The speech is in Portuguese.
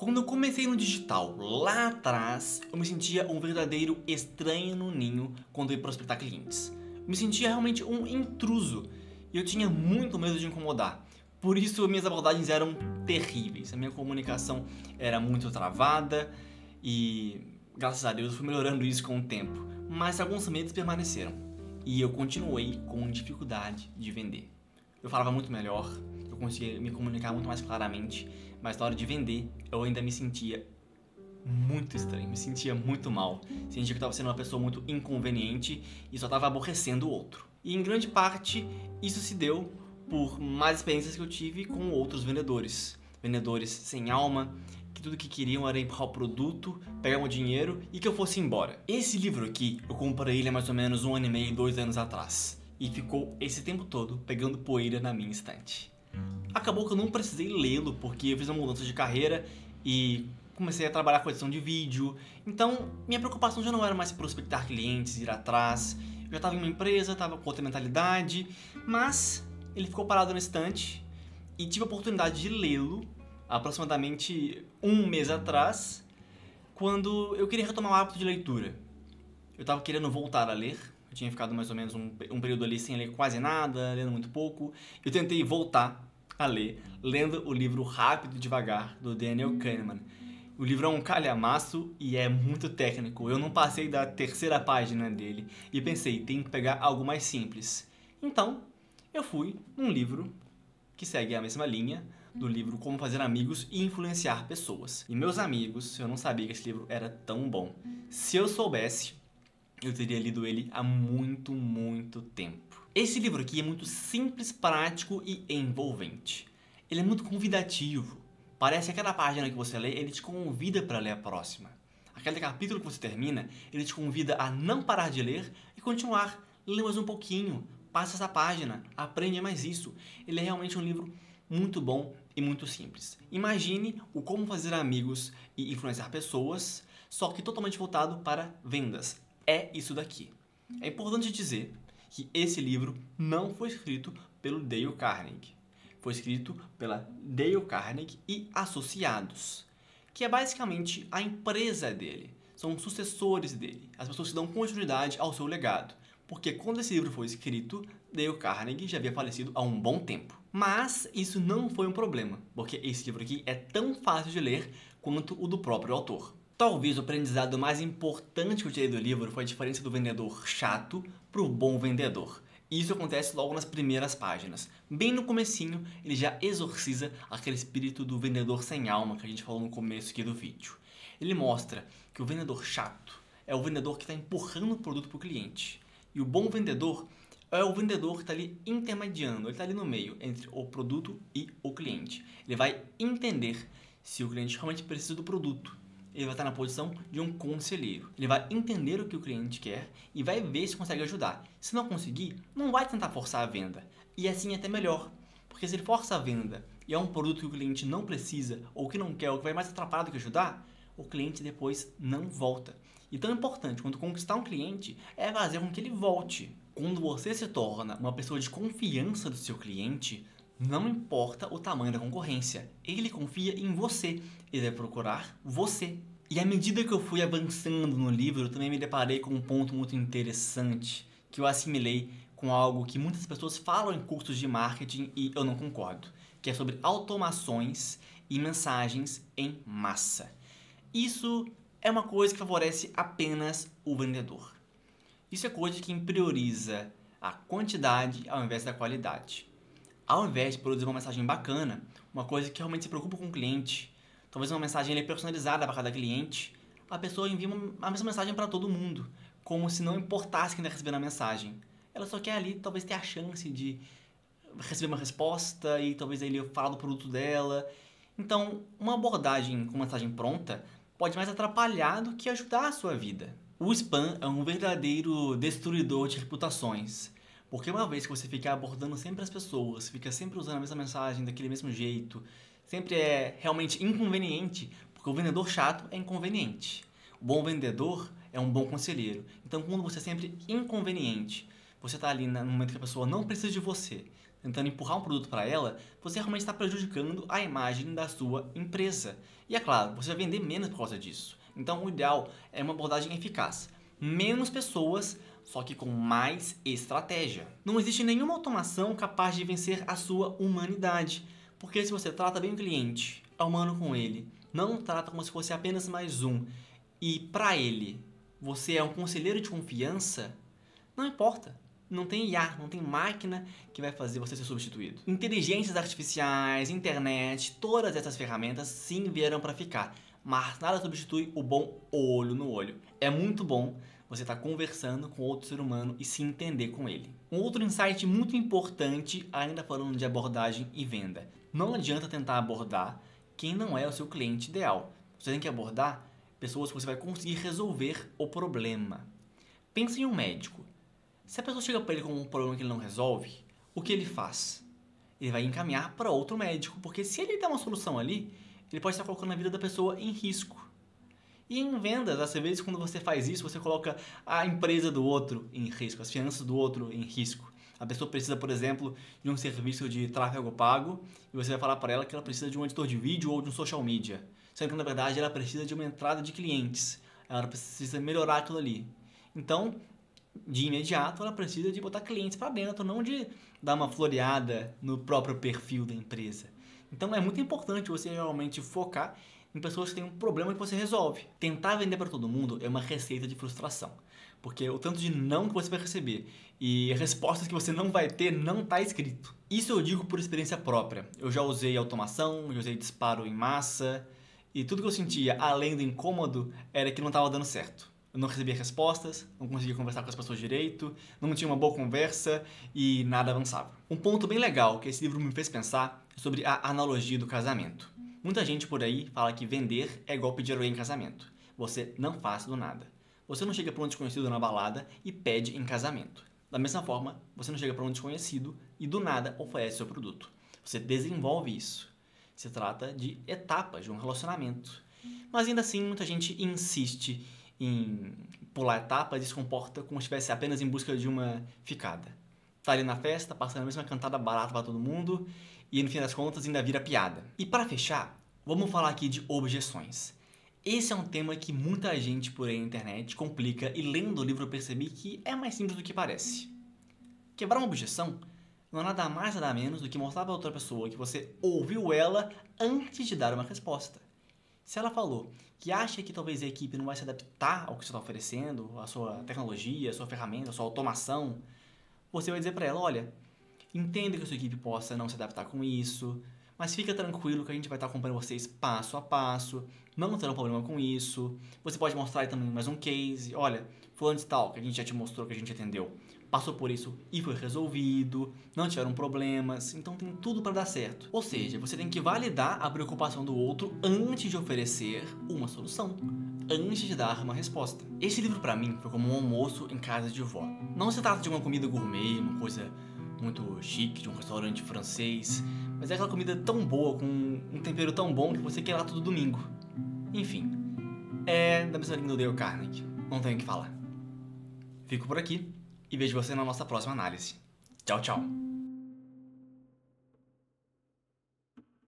Quando eu comecei no digital, lá atrás, eu me sentia um verdadeiro estranho no ninho quando eu ia prospectar clientes. Eu me sentia realmente um intruso e eu tinha muito medo de incomodar. Por isso, minhas abordagens eram terríveis. A minha comunicação era muito travada e, graças a Deus, eu fui melhorando isso com o tempo. Mas alguns medos permaneceram e eu continuei com dificuldade de vender. Eu falava muito melhor, eu conseguia me comunicar muito mais claramente, mas na hora de vender eu ainda me sentia muito estranho, me sentia muito mal, sentia que eu estava sendo uma pessoa muito inconveniente e só estava aborrecendo o outro. E em grande parte isso se deu por mais experiências que eu tive com outros vendedores, vendedores sem alma, que tudo que queriam era empurrar o produto, pegar o dinheiro e que eu fosse embora. Esse livro aqui, eu comprei ele há mais ou menos 1 ano e meio, 2 anos atrás. E ficou esse tempo todo pegando poeira na minha estante. Acabou que eu não precisei lê-lo porque eu fiz uma mudança de carreira e comecei a trabalhar com edição de vídeo. Então, minha preocupação já não era mais prospectar clientes, ir atrás. Eu já estava em uma empresa, estava com outra mentalidade, mas ele ficou parado na estante e tive a oportunidade de lê-lo aproximadamente 1 mês atrás, quando eu queria retomar o hábito de leitura. Eu estava querendo voltar a ler. Eu tinha ficado mais ou menos um período ali sem ler quase nada, lendo muito pouco. Eu tentei voltar a ler, lendo o livro Rápido e Devagar, do Daniel Kahneman. O livro é um calhamaço e é muito técnico. Eu não passei da 3ª página dele e pensei, tem que pegar algo mais simples. Então, eu fui num livro que segue a mesma linha do livro Como Fazer Amigos e Influenciar Pessoas. E meus amigos, eu não sabia que esse livro era tão bom. Se eu soubesse, eu teria lido ele há muito, muito tempo. Esse livro aqui é muito simples, prático e envolvente. Ele é muito convidativo. Parece que a cada página que você lê, ele te convida para ler a próxima. Aquele capítulo que você termina, ele te convida a não parar de ler e continuar. Lê mais um pouquinho, passa essa página, aprende mais isso. Ele é realmente um livro muito bom e muito simples. Imagine o Como Fazer Amigos e Influenciar Pessoas, só que totalmente voltado para vendas. É isso daqui. É importante dizer que esse livro não foi escrito pelo Dale Carnegie. Foi escrito pela Dale Carnegie e Associados, que é basicamente a empresa dele. São os sucessores dele, as pessoas que dão continuidade ao seu legado. Porque quando esse livro foi escrito, Dale Carnegie já havia falecido há um bom tempo. Mas isso não foi um problema, porque esse livro aqui é tão fácil de ler quanto o do próprio autor. Talvez o aprendizado mais importante que eu tirei do livro foi a diferença do vendedor chato para o bom vendedor. E isso acontece logo nas primeiras páginas. Bem no comecinho, ele já exorciza aquele espírito do vendedor sem alma que a gente falou no começo aqui do vídeo. Ele mostra que o vendedor chato é o vendedor que está empurrando o produto para o cliente. E o bom vendedor é o vendedor que está ali intermediando, ele está ali no meio entre o produto e o cliente. Ele vai entender se o cliente realmente precisa do produto. Ele vai estar na posição de um conselheiro. Ele vai entender o que o cliente quer e vai ver se consegue ajudar. Se não conseguir, não vai tentar forçar a venda. E assim é até melhor. Porque se ele força a venda e é um produto que o cliente não precisa ou que não quer ou que vai mais atrapalhar do que ajudar, o cliente depois não volta. E tão importante quanto conquistar um cliente é fazer com que ele volte. Quando você se torna uma pessoa de confiança do seu cliente, não importa o tamanho da concorrência, ele confia em você, ele vai procurar você. E à medida que eu fui avançando no livro, eu também me deparei com um ponto muito interessante, que eu assimilei com algo que muitas pessoas falam em cursos de marketing e eu não concordo, que é sobre automações e mensagens em massa. Isso é uma coisa que favorece apenas o vendedor. Isso é coisa de quem prioriza a quantidade ao invés da qualidade. Ao invés de produzir uma mensagem bacana, uma coisa que realmente se preocupa com o cliente, talvez uma mensagem personalizada para cada cliente, a pessoa envia a mesma mensagem para todo mundo, como se não importasse quem está recebendo a mensagem. Ela só quer ali talvez ter a chance de receber uma resposta e talvez ele falar do produto dela. Então, uma abordagem com mensagem pronta pode mais atrapalhar do que ajudar a sua vida. O spam é um verdadeiro destruidor de reputações. Porque uma vez que você fica abordando sempre as pessoas, fica sempre usando a mesma mensagem daquele mesmo jeito, sempre é realmente inconveniente, porque o vendedor chato é inconveniente. O bom vendedor é um bom conselheiro. Então, quando você é sempre inconveniente, você está ali no momento que a pessoa não precisa de você, tentando empurrar um produto para ela, você realmente está prejudicando a imagem da sua empresa. E é claro, você vai vender menos por causa disso. Então o ideal é uma abordagem eficaz. Menos pessoas, só que com mais estratégia. Não existe nenhuma automação capaz de vencer a sua humanidade. Porque se você trata bem o cliente, é humano com ele, não trata como se fosse apenas mais um, e para ele você é um conselheiro de confiança, não importa. Não tem IA, não tem máquina que vai fazer você ser substituído. Inteligências artificiais, internet, todas essas ferramentas sim vieram para ficar. Mas nada substitui o bom olho no olho. É muito bom você estar conversando com outro ser humano e se entender com ele. Um outro insight muito importante, ainda falando de abordagem e venda. Não adianta tentar abordar quem não é o seu cliente ideal. Você tem que abordar pessoas que você vai conseguir resolver o problema. Pense em um médico. Se a pessoa chega para ele com um problema que ele não resolve, o que ele faz? Ele vai encaminhar para outro médico, porque se ele der uma solução ali, ele pode estar colocando a vida da pessoa em risco. E em vendas, às vezes, quando você faz isso, você coloca a empresa do outro em risco, as finanças do outro em risco. A pessoa precisa, por exemplo, de um serviço de tráfego pago e você vai falar para ela que ela precisa de um editor de vídeo ou de um social media. Sendo que, na verdade, ela precisa de uma entrada de clientes. Ela precisa melhorar aquilo ali. Então, de imediato, ela precisa de botar clientes para dentro, não de dar uma floreada no próprio perfil da empresa. Então, é muito importante você realmente focar em pessoas que têm um problema que você resolve. Tentar vender para todo mundo é uma receita de frustração, porque o tanto de não que você vai receber e respostas que você não vai ter não está escrito. Isso eu digo por experiência própria. Eu já usei automação, já usei disparo em massa e tudo que eu sentia, além do incômodo, era que não estava dando certo. Eu não recebia respostas, não conseguia conversar com as pessoas direito, não tinha uma boa conversa e nada avançava. Um ponto bem legal que esse livro me fez pensar é sobre a analogia do casamento. Muita gente por aí fala que vender é igual pedir alguém em casamento. Você não faz do nada. Você não chega para um desconhecido na balada e pede em casamento. Da mesma forma, você não chega para um desconhecido e do nada oferece seu produto. Você desenvolve isso. Se trata de etapas de um relacionamento. Mas ainda assim, muita gente insiste em pular etapas e se comporta como se estivesse apenas em busca de uma ficada. Tá ali na festa, passando a mesma cantada barata para todo mundo e no fim das contas ainda vira piada. E para fechar, vamos falar aqui de objeções. Esse é um tema que muita gente por aí na internet complica e lendo o livro eu percebi que é mais simples do que parece. Quebrar uma objeção não é nada mais nada menos do que mostrar para outra pessoa que você ouviu ela antes de dar uma resposta. Se ela falou que acha que talvez a equipe não vai se adaptar ao que você está oferecendo, a sua tecnologia, a sua ferramenta, a sua automação, você vai dizer para ela, olha, entenda que a sua equipe possa não se adaptar com isso, mas fica tranquilo que a gente vai estar acompanhando vocês passo a passo, não terá um problema com isso. Você pode mostrar aí também mais um case, olha, fulano de tal, que a gente já te mostrou, que a gente atendeu, passou por isso e foi resolvido, não tiveram problemas, então tem tudo para dar certo. Ou seja, você tem que validar a preocupação do outro antes de oferecer uma solução, antes de dar uma resposta. Esse livro para mim foi como um almoço em casa de vó. Não se trata de uma comida gourmet, uma coisa muito chique, de um restaurante francês, mas é aquela comida tão boa, com um tempero tão bom que você quer lá todo domingo. Enfim, é da mesma linha do Dale Carnegie, não tenho o que falar. Fico por aqui e vejo você na nossa próxima análise. Tchau, tchau!